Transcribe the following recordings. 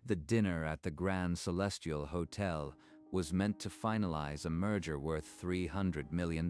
The dinner at the Grand Celestial Hotel was meant to finalize a merger worth $300 million,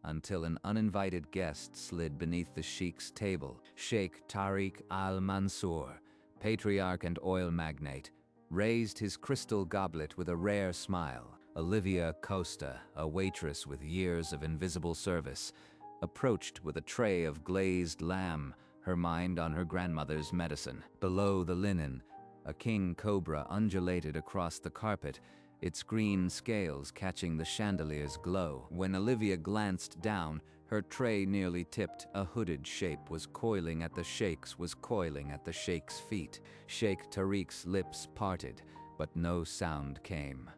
until an uninvited guest slid beneath the Sheikh's table. Sheikh Tariq al-Mansour, patriarch and oil magnate, raised his crystal goblet with a rare smile. Olivia Costa, a waitress with years of invisible service, approached with a tray of glazed lamb, her mind on her grandmother's medicine. Below the linen, a king cobra undulated across the carpet, its green scales catching the chandelier's glow. When Olivia glanced down, her tray nearly tipped. A hooded shape was coiling at the Sheikh's feet. Sheikh Tariq's lips parted, but no sound came.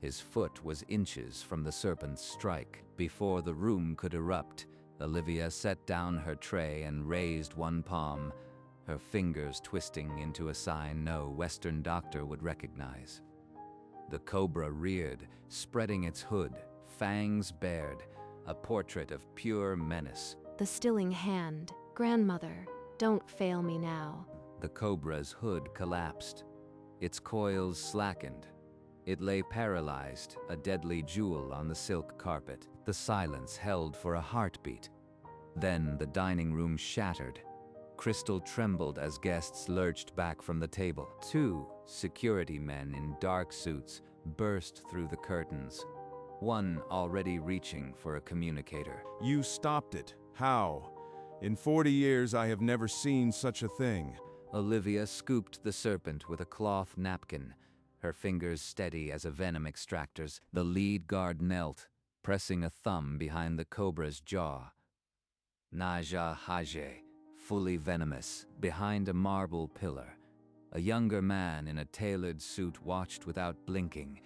His foot was inches from the serpent's strike. Before the room could erupt, Olivia set down her tray and raised one palm, her fingers twisting into a sign no Western doctor would recognize. The cobra reared, spreading its hood, fangs bared, a portrait of pure menace. The stilling hand. Grandmother, don't fail me now. The cobra's hood collapsed. Its coils slackened. It lay paralyzed, a deadly jewel on the silk carpet. The silence held for a heartbeat. Then the dining room shattered. Crystal trembled as guests lurched back from the table. Two security men in dark suits burst through the curtains, one already reaching for a communicator. You stopped it. How? In 40 years I have never seen such a thing. Olivia scooped the serpent with a cloth napkin, her fingers steady as a venom extractor's. The lead guard knelt, pressing a thumb behind the cobra's jaw. Naja Hajj, fully venomous, behind a marble pillar. A younger man in a tailored suit watched without blinking.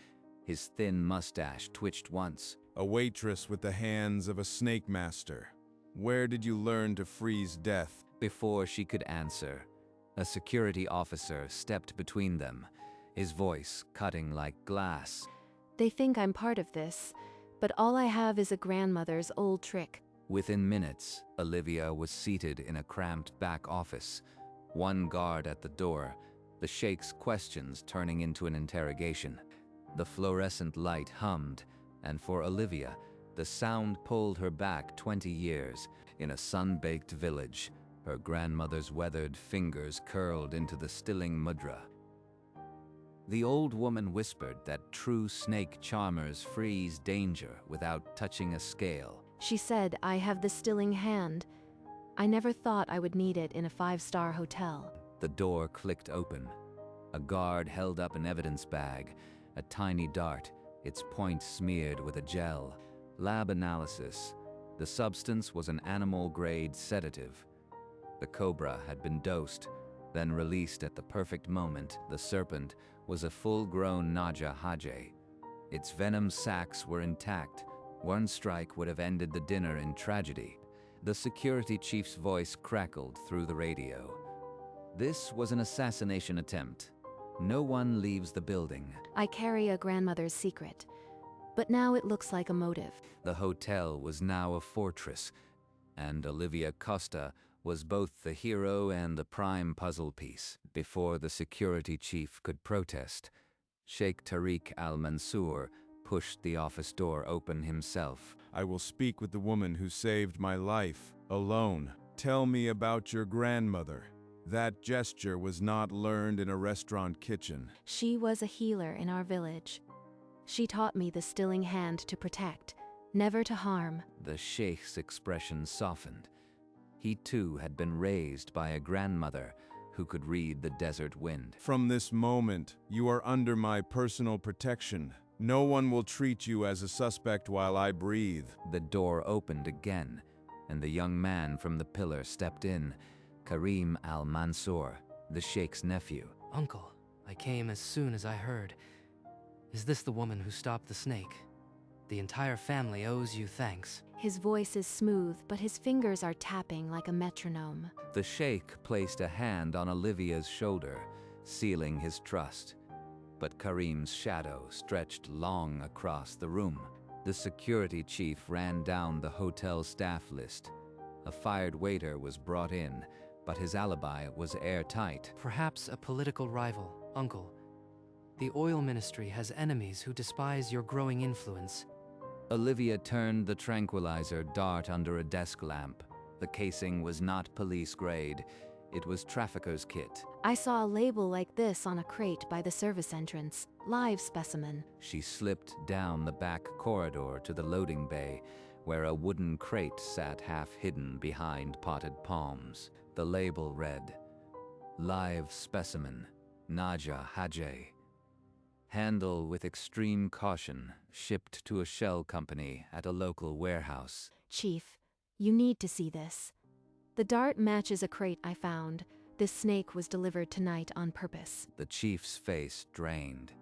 His thin mustache twitched once. A waitress with the hands of a snake master. Where did you learn to freeze death? Before she could answer, a security officer stepped between them, his voice cutting like glass. They think I'm part of this, but all I have is a grandmother's old trick. Within minutes, Olivia was seated in a cramped back office, one guard at the door, the Sheikh's questions turning into an interrogation. The fluorescent light hummed, and for Olivia, the sound pulled her back 20 years. In a sun-baked village, her grandmother's weathered fingers curled into the stilling mudra. The old woman whispered that true snake charmers freeze danger without touching a scale. She said I have the stilling hand. I never thought I would need it in a 5-star hotel. The door clicked open. A guard held up an evidence bag, a tiny dart, its point smeared with a gel. Lab analysis. The substance was an animal-grade sedative. The cobra had been dosed, then released at the perfect moment. The serpent was a full-grown Naja Hajj. Its venom sacs were intact. One strike would have ended the dinner in tragedy. The security chief's voice crackled through the radio. This was an assassination attempt. No one leaves the building. I carry a grandmother's secret, but now it looks like a motive. The hotel was now a fortress, and Olivia Costa was both the hero and the prime puzzle piece. Before the security chief could protest, Sheikh Tariq al-Mansour pushed the office door open himself. I will speak with the woman who saved my life, alone. Tell me about your grandmother. That gesture was not learned in a restaurant kitchen. She was a healer in our village. She taught me the stilling hand to protect, never to harm. The Sheikh's expression softened. He too had been raised by a grandmother who could read the desert wind. From this moment, you are under my personal protection. No one will treat you as a suspect while I breathe. The door opened again, and the young man from the pillar stepped in, Karim al-Mansour, the Sheikh's nephew. Uncle, I came as soon as I heard. Is this the woman who stopped the snake? The entire family owes you thanks. His voice is smooth, but his fingers are tapping like a metronome. The Sheikh placed a hand on Olivia's shoulder, sealing his trust. But Karim's shadow stretched long across the room. The security chief ran down the hotel staff list. A fired waiter was brought in, but his alibi was airtight. Perhaps a political rival, Uncle. The oil ministry has enemies who despise your growing influence. Olivia turned the tranquilizer dart under a desk lamp. The casing was not police grade. It was trafficker's kit. I saw a label like this on a crate by the service entrance. Live specimen. She slipped down the back corridor to the loading bay, where a wooden crate sat half hidden behind potted palms. The label read, "Live specimen, Naja Hajj. Handle with extreme caution, shipped to a shell company at a local warehouse." Chief, you need to see this. The dart matches a crate I found. This snake was delivered tonight on purpose. The chief's face drained.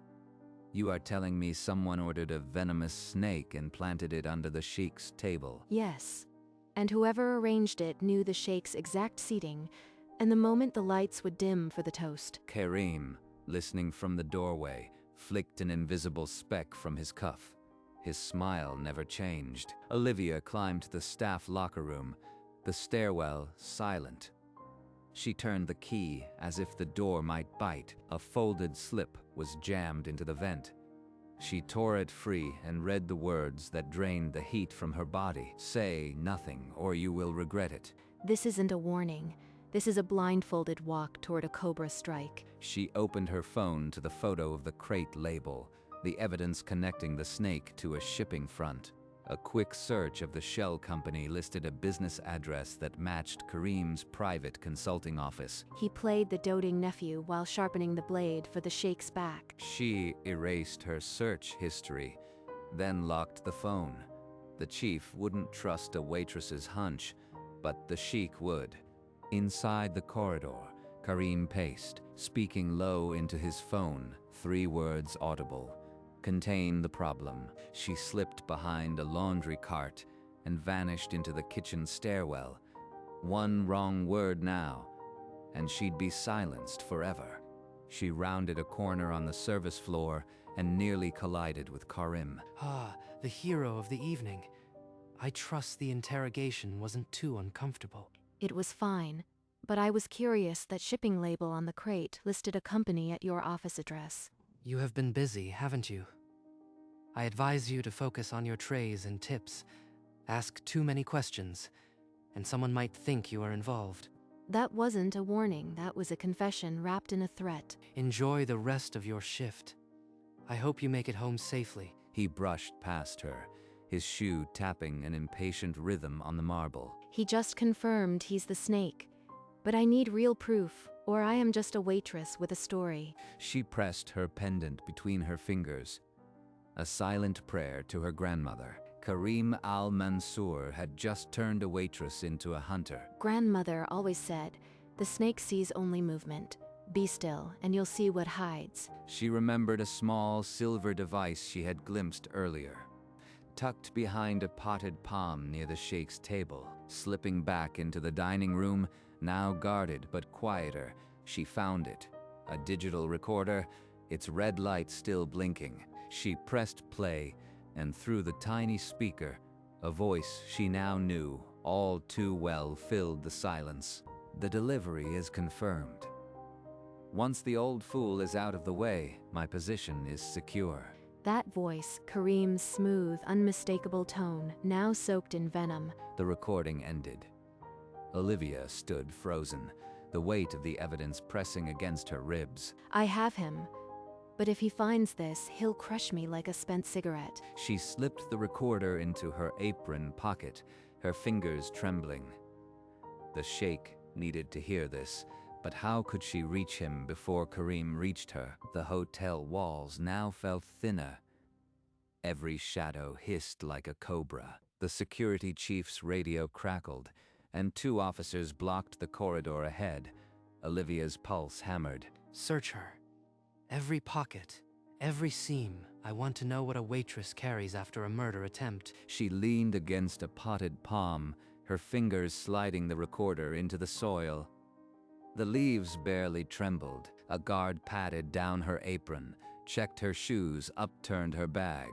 "You are telling me someone ordered a venomous snake and planted it under the Sheikh's table?" Yes. And whoever arranged it knew the Sheikh's exact seating, and the moment the lights would dim for the toast. Karim, listening from the doorway, flicked an invisible speck from his cuff. His smile never changed. Olivia climbed to the staff locker room, the stairwell silent. She turned the key as if the door might bite. A folded slip was jammed into the vent. She tore it free and read the words that drained the heat from her body. "Say nothing, or you will regret it." This isn't a warning. This is a blindfolded walk toward a cobra strike. She opened her phone to the photo of the crate label, the evidence connecting the snake to a shipping front. A quick search of the shell company listed a business address that matched Karim's private consulting office. He played the doting nephew while sharpening the blade for the Sheikh's back. She erased her search history, then locked the phone. The chief wouldn't trust a waitress's hunch, but the Sheikh would. Inside the corridor, Karim paced, speaking low into his phone, 3 words audible. "Contain the problem." She slipped behind a laundry cart and vanished into the kitchen stairwell. One wrong word now, and she'd be silenced forever. She rounded a corner on the service floor and nearly collided with Karim. Ah, the hero of the evening. I trust the interrogation wasn't too uncomfortable. It was fine, but I was curious that shipping label on the crate listed a company at your office address. You have been busy, haven't you? I advise you to focus on your trays and tips. Ask too many questions, and someone might think you are involved. That wasn't a warning, that was a confession wrapped in a threat. Enjoy the rest of your shift. I hope you make it home safely. He brushed past her, his shoe tapping an impatient rhythm on the marble. He just confirmed he's the snake. But I need real proof, or I am just a waitress with a story. She pressed her pendant between her fingers, a silent prayer to her grandmother. Karim al-Mansour had just turned a waitress into a hunter. Grandmother always said, the snake sees only movement. Be still, and you'll see what hides. She remembered a small silver device she had glimpsed earlier, tucked behind a potted palm near the Sheikh's table. Slipping back into the dining room, now guarded but quieter, she found it. A digital recorder, its red light still blinking. She pressed play, and through the tiny speaker, a voice she now knew all too well filled the silence. "The delivery is confirmed. Once the old fool is out of the way, my position is secure." That voice, Karim's smooth, unmistakable tone, now soaked in venom. The recording ended. Olivia stood frozen, the weight of the evidence pressing against her ribs. I have him. But if he finds this, he'll crush me like a spent cigarette. She slipped the recorder into her apron pocket, her fingers trembling. The Sheikh needed to hear this, but how could she reach him before Karim reached her? The hotel walls now felt thinner. Every shadow hissed like a cobra. The security chief's radio crackled, and 2 officers blocked the corridor ahead. Olivia's pulse hammered. Search her. Every pocket, every seam. I want to know what a waitress carries after a murder attempt. She leaned against a potted palm, her fingers sliding the recorder into the soil. The leaves barely trembled. A guard patted down her apron, checked her shoes, upturned her bag.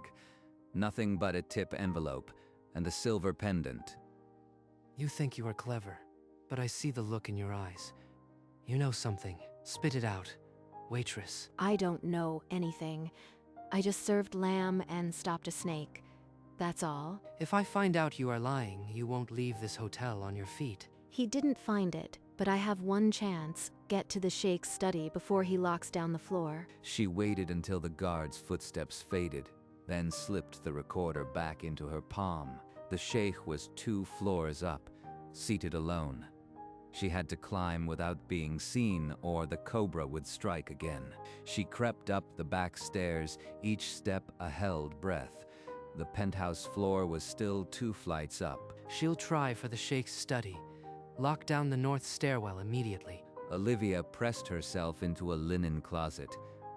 Nothing but a tip envelope and the silver pendant. You think you are clever. but I see the look in your eyes. You know something. Spit it out. Waitress. I don't know anything. I just served lamb and stopped a snake. That's all. If I find out you are lying, you won't leave this hotel on your feet. He didn't find it, but I have one chance. Get to the Sheikh's study before he locks down the floor. She waited until the guard's footsteps faded, then slipped the recorder back into her palm. The Sheikh was 2 floors up, seated alone. She had to climb without being seen, or the cobra would strike again. She crept up the back stairs, each step a held breath. The penthouse floor was still 2 flights up. She'll try for the Sheikh's study. Lock down the north stairwell immediately. Olivia pressed herself into a linen closet,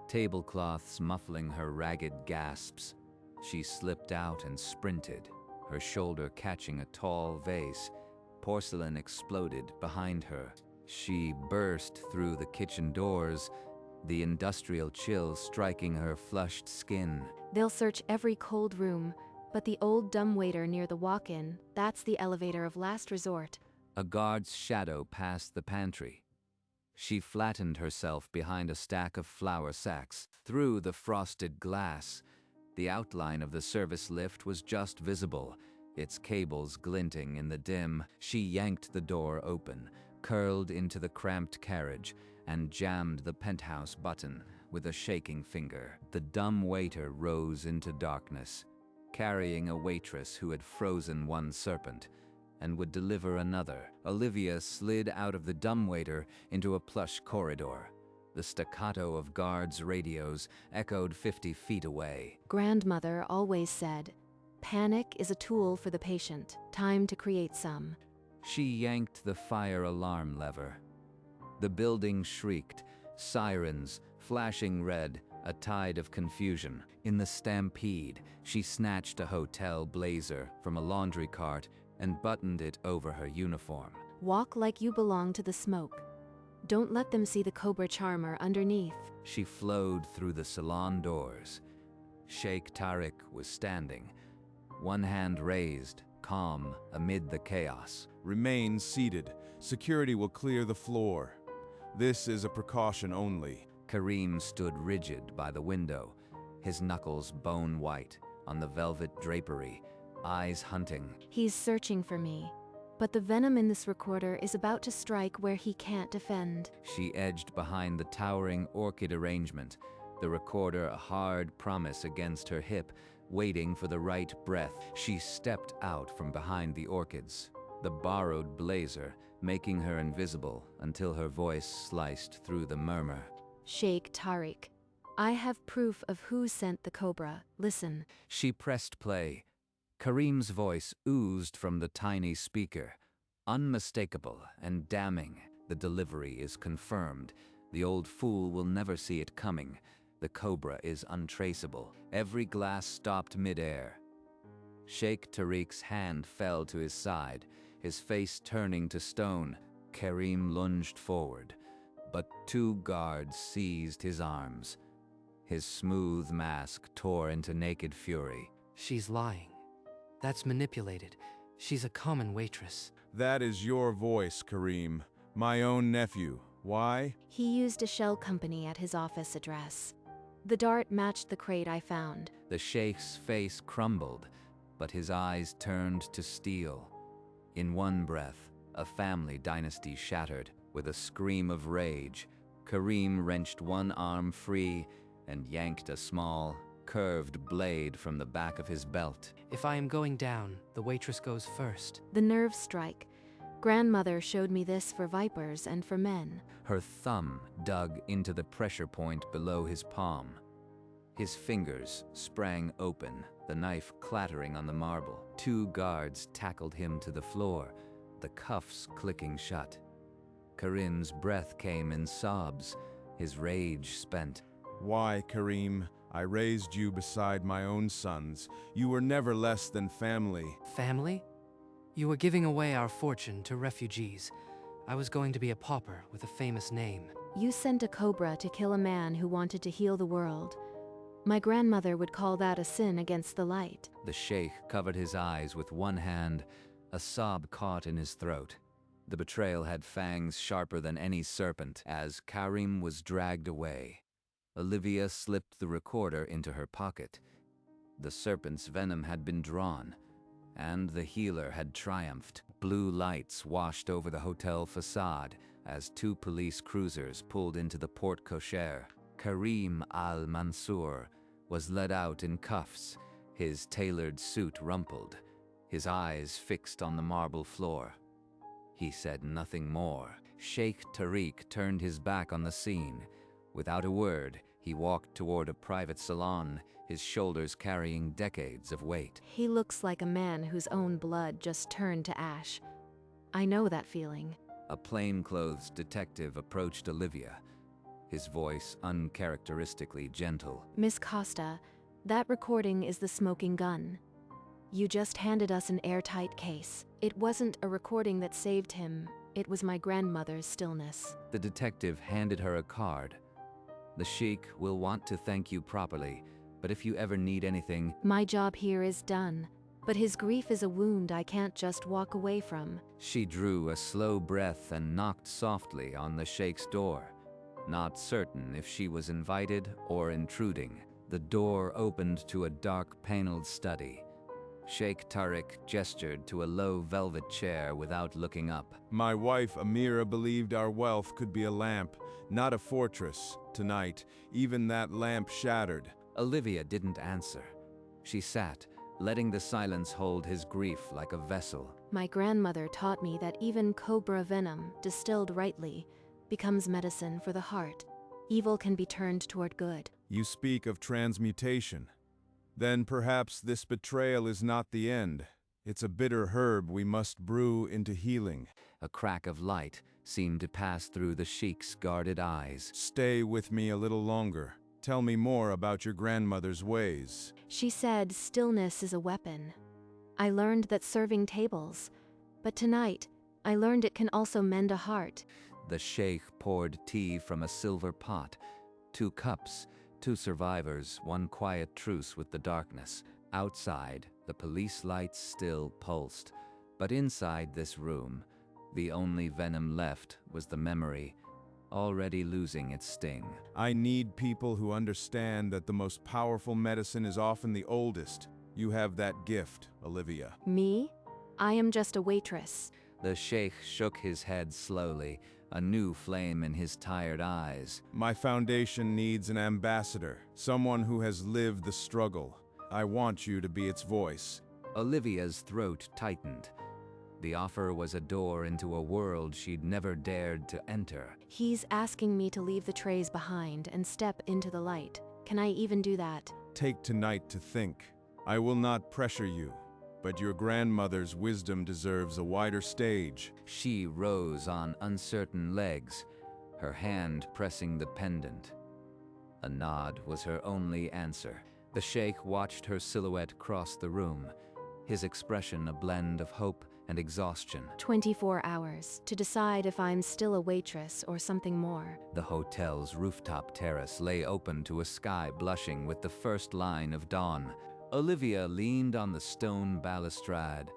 tablecloths muffling her ragged gasps. She slipped out and sprinted, her shoulder catching a tall vase. Porcelain exploded behind her. She burst through the kitchen doors, the industrial chill striking her flushed skin. They'll search every cold room, but the old dumbwaiter near the walk-in, that's the elevator of last resort. A guard's shadow passed the pantry. She flattened herself behind a stack of flour sacks. Through the frosted glass, the outline of the service lift was just visible, its cables glinting in the dim. She yanked the door open, curled into the cramped carriage, and jammed the penthouse button with a shaking finger. The dumb waiter rose into darkness, carrying a waitress who had frozen one serpent and would deliver another. Olivia slid out of the dumbwaiter into a plush corridor. The staccato of guards' radios echoed 50 feet away. Grandmother always said, "Panic is a tool for the patient. Time to create some." She yanked the fire alarm lever. The building shrieked, sirens, flashing red, a tide of confusion. In the stampede, she snatched a hotel blazer from a laundry cart and buttoned it over her uniform. Walk like you belong to the smoke. Don't let them see the Cobra Charmer underneath. She flowed through the salon doors. Sheikh Tariq was standing, one hand raised, calm amid the chaos. Remain seated. Security will clear the floor. This is a precaution only. Karim stood rigid by the window, his knuckles bone white on the velvet drapery, eyes hunting. He's searching for me, but the venom in this recorder is about to strike where he can't defend. She edged behind the towering orchid arrangement, the recorder a hard promise against her hip, waiting for the right breath. She stepped out from behind the orchids, the borrowed blazer making her invisible until her voice sliced through the murmur. Sheikh Tariq, I have proof of who sent the Cobra. Listen. She pressed play. Karim's voice oozed from the tiny speaker, unmistakable and damning. The delivery is confirmed. The old fool will never see it coming. The Cobra is untraceable. Every glass stopped midair. Sheikh Tariq's hand fell to his side, his face turning to stone. Karim lunged forward, but 2 guards seized his arms. His smooth mask tore into naked fury. She's lying. That's manipulated. She's a common waitress. That is your voice, Karim. My own nephew. Why? He used a shell company at his office address. The dart matched the crate I found. The Sheikh's face crumbled, but his eyes turned to steel. In one breath, a family dynasty shattered. With a scream of rage, Karim wrenched one arm free and yanked a small, curved blade from the back of his belt. If I am going down, the waitress goes first. The nerve strike. Grandmother showed me this for vipers and for men. Her thumb dug into the pressure point below his palm. His fingers sprang open, the knife clattering on the marble. 2 guards tackled him to the floor, the cuffs clicking shut. Karim's breath came in sobs, his rage spent. Why, Karim? I raised you beside my own sons. You were never less than family. Family? You were giving away our fortune to refugees. I was going to be a pauper with a famous name. You sent a Cobra to kill a man who wanted to heal the world. My grandmother would call that a sin against the light. The Sheikh covered his eyes with one hand, a sob caught in his throat. The betrayal had fangs sharper than any serpent. As Karim was dragged away, Olivia slipped the recorder into her pocket. The serpent's venom had been drawn, and the healer had triumphed. Blue lights washed over the hotel facade as two police cruisers pulled into the porte cochere. Karim al-Mansour was led out in cuffs, his tailored suit rumpled, his eyes fixed on the marble floor. He said nothing more. Sheikh Tariq turned his back on the scene. Without a word, he walked toward a private salon, his shoulders carrying decades of weight. He looks like a man whose own blood just turned to ash. I know that feeling. A plainclothes detective approached Olivia, his voice uncharacteristically gentle. Miss Costa, that recording is the smoking gun. You just handed us an airtight case. It wasn't a recording that saved him. It was my grandmother's stillness. The detective handed her a card. The Sheikh will want to thank you properly, but if you ever need anything... My job here is done, but his grief is a wound I can't just walk away from. She drew a slow breath and knocked softly on the Sheikh's door, not certain if she was invited or intruding. The door opened to a dark paneled study. Sheikh Tariq gestured to a low velvet chair without looking up. My wife, Amira, believed our wealth could be a lamp, not a fortress. Tonight, even that lamp shattered. Olivia didn't answer. She sat, letting the silence hold his grief like a vessel. My grandmother taught me that even cobra venom, distilled rightly, becomes medicine for the heart. Evil can be turned toward good. You speak of transmutation. Then perhaps this betrayal is not the end. It's a bitter herb we must brew into healing. A crack of light seemed to pass through the Sheikh's guarded eyes. Stay with me a little longer. Tell me more about your grandmother's ways. She said stillness is a weapon. I learned that serving tables. But tonight, I learned it can also mend a heart. The Sheikh poured tea from a silver pot. 2 cups. 2 survivors, 1 quiet truce with the darkness. Outside, the police lights still pulsed. But inside this room, the only venom left was the memory, already losing its sting. I need people who understand that the most powerful medicine is often the oldest. You have that gift, Olivia. Me? I am just a waitress. The Sheikh shook his head slowly, a new flame in his tired eyes. My foundation needs an ambassador, someone who has lived the struggle. I want you to be its voice. Olivia's throat tightened. The offer was a door into a world she'd never dared to enter. He's asking me to leave the trays behind and step into the light. Can I even do that? Take tonight to think. I will not pressure you, but your grandmother's wisdom deserves a wider stage. She rose on uncertain legs, her hand pressing the pendant. A nod was her only answer. The Sheikh watched her silhouette cross the room, his expression a blend of hope and exhaustion. 24 hours to decide if I'm still a waitress or something more. The hotel's rooftop terrace lay open to a sky blushing with the first line of dawn. Olivia leaned on the stone balustrade,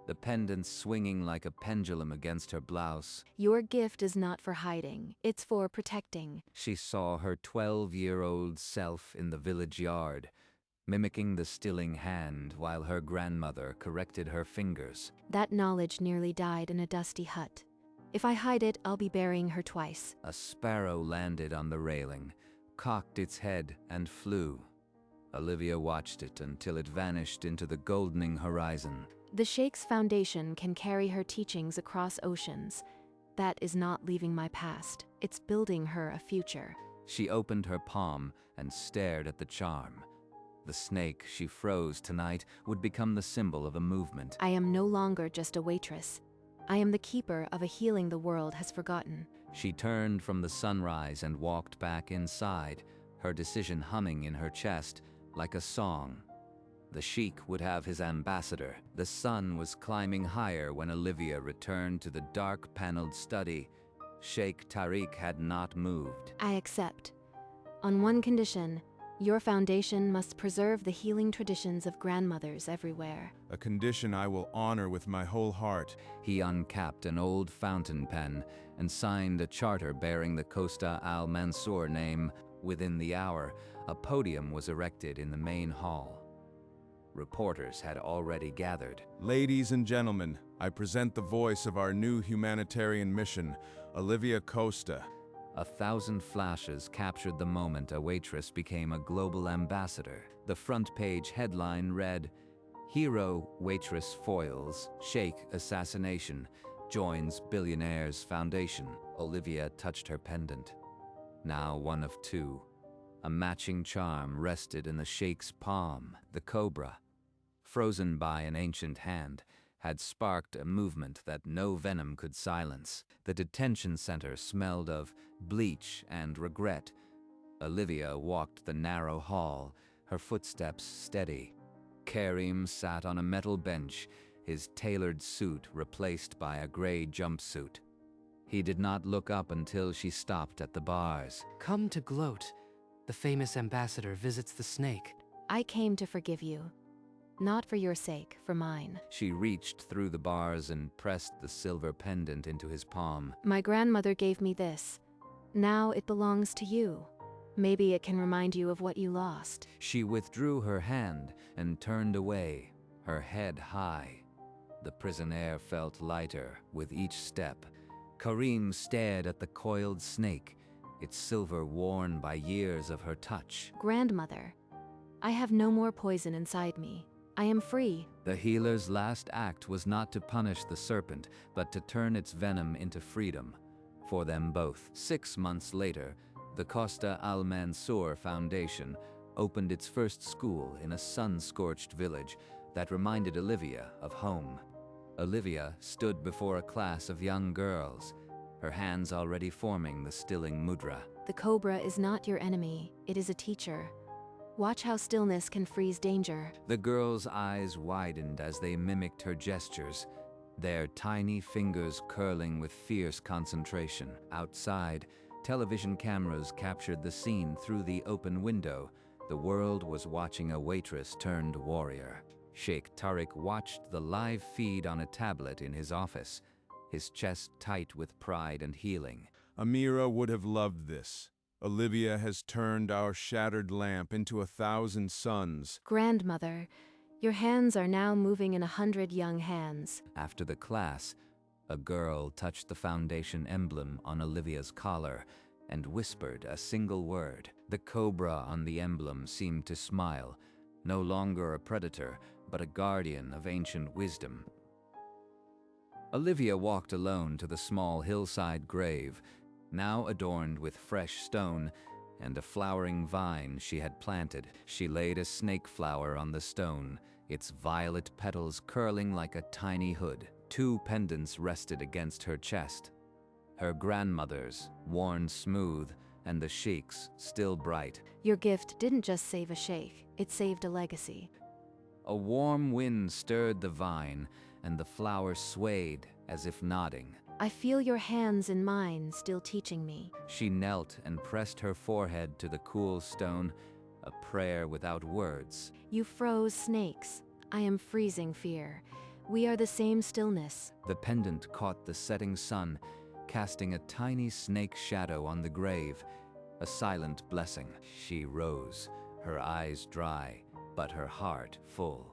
the pendant swinging like a pendulum against her blouse. Your gift is not for hiding, it's for protecting. She saw her 12-year-old self in the village yard, mimicking the stilling hand while her grandmother corrected her fingers. That knowledge nearly died in a dusty hut. If I hide it, I'll be burying her twice. A sparrow landed on the railing, cocked its head, and flew. Olivia watched it until it vanished into the goldening horizon. The Sheikh's foundation can carry her teachings across oceans. That is not leaving my past. It's building her a future. She opened her palm and stared at the charm. The snake she froze tonight would become the symbol of a movement. I am no longer just a waitress. I am the keeper of a healing the world has forgotten. She turned from the sunrise and walked back inside, her decision humming in her chest like a song. The Sheikh would have his ambassador. The sun was climbing higher when Olivia returned to the dark paneled study. Sheikh Tariq had not moved. I accept. On one condition, Your foundation must preserve the healing traditions of grandmothers everywhere. A condition I will honor with my whole heart. He uncapped an old fountain pen and signed a charter bearing the Costa Al Mansour name. Within the hour, a podium was erected in the main hall. Reporters had already gathered. Ladies and gentlemen, I present the voice of our new humanitarian mission, Olivia Costa. 1,000 flashes captured the moment a waitress became a global ambassador. The front page headline read, "Hero Waitress Foils Sheikh Assassination, Joins Billionaires Foundation." Olivia touched her pendant. Now one of two. A matching charm rested in the Sheikh's palm. The cobra, frozen by an ancient hand, had sparked a movement that no venom could silence. The detention center smelled of bleach and regret. Olivia walked the narrow hall, her footsteps steady. Karim sat on a metal bench, his tailored suit replaced by a gray jumpsuit. He did not look up until she stopped at the bars. Come to gloat. The famous ambassador visits the snake. I came to forgive you. Not for your sake, for mine. She reached through the bars and pressed the silver pendant into his palm. My grandmother gave me this. Now it belongs to you. Maybe it can remind you of what you lost. She withdrew her hand and turned away, her head high. The prison air felt lighter with each step. Karim stared at the coiled snake, its silver worn by years of her touch. Grandmother, I have no more poison inside me. I am free. The healer's last act was not to punish the serpent, but to turn its venom into freedom. For them both. 6 months later, the Costa Al Mansour Foundation opened its first school in a sun-scorched village that reminded Olivia of home. Olivia stood before a class of young girls, her hands already forming the stilling mudra. The cobra is not your enemy. It is a teacher. Watch how stillness can freeze danger. The girls' eyes widened as they mimicked her gestures, their tiny fingers curling with fierce concentration. Outside, television cameras captured the scene through the open window. The world was watching a waitress turned warrior. Sheikh Tariq watched the live feed on a tablet in his office, his chest tight with pride and healing. Amira would have loved this. Olivia has turned our shattered lamp into 1,000 suns. Grandmother, your hands are now moving in 100 young hands. After the class, a girl touched the foundation emblem on Olivia's collar and whispered a single word. The cobra on the emblem seemed to smile, no longer a predator, but a guardian of ancient wisdom. Olivia walked alone to the small hillside grave, now adorned with fresh stone and a flowering vine she had planted. She laid a snake flower on the stone, its violet petals curling like a tiny hood. 2 pendants rested against her chest, her grandmother's, worn smooth, and the Sheikh's, still bright. Your gift didn't just save a sheikh, it saved a legacy. A warm wind stirred the vine, and the flower swayed as if nodding. I feel your hands in mine, still teaching me. She knelt and pressed her forehead to the cool stone, a prayer without words. You froze snakes. I am freezing fear. We are the same stillness. The pendant caught the setting sun, casting a tiny snake shadow on the grave, a silent blessing. She rose, her eyes dry, but her heart full.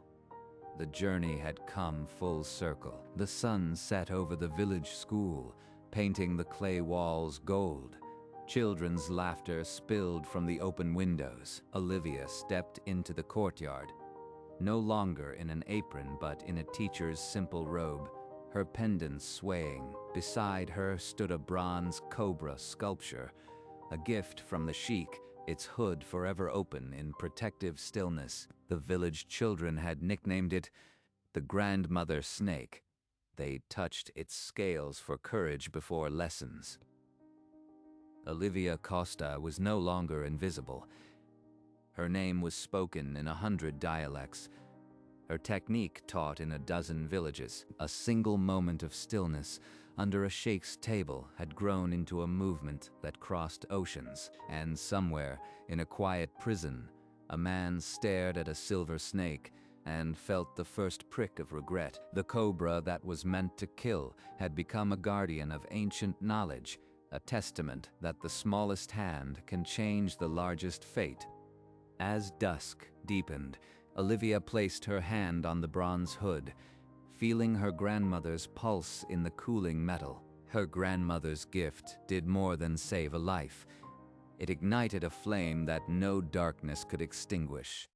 The journey had come full circle. The sun set over the village school, painting the clay walls gold. Children's laughter spilled from the open windows. Olivia stepped into the courtyard, no longer in an apron but in a teacher's simple robe, her pendants swaying. Beside her stood a bronze cobra sculpture, a gift from the Sheikh, its hood forever open in protective stillness. The village children had nicknamed it the Grandmother Snake. They touched its scales for courage before lessons. Olivia Costa was no longer invisible. Her name was spoken in 100 dialects, her technique taught in a dozen villages. A single moment of stillness under a sheikh's table had grown into a movement that crossed oceans, and somewhere, in a quiet prison, A man stared at a silver snake and felt the first prick of regret. The cobra that was meant to kill had become a guardian of ancient knowledge, a testament that the smallest hand can change the largest fate. As dusk deepened, Olivia placed her hand on the bronze hood, feeling her grandmother's pulse in the cooling metal. Her grandmother's gift did more than save a life. It ignited a flame that no darkness could extinguish.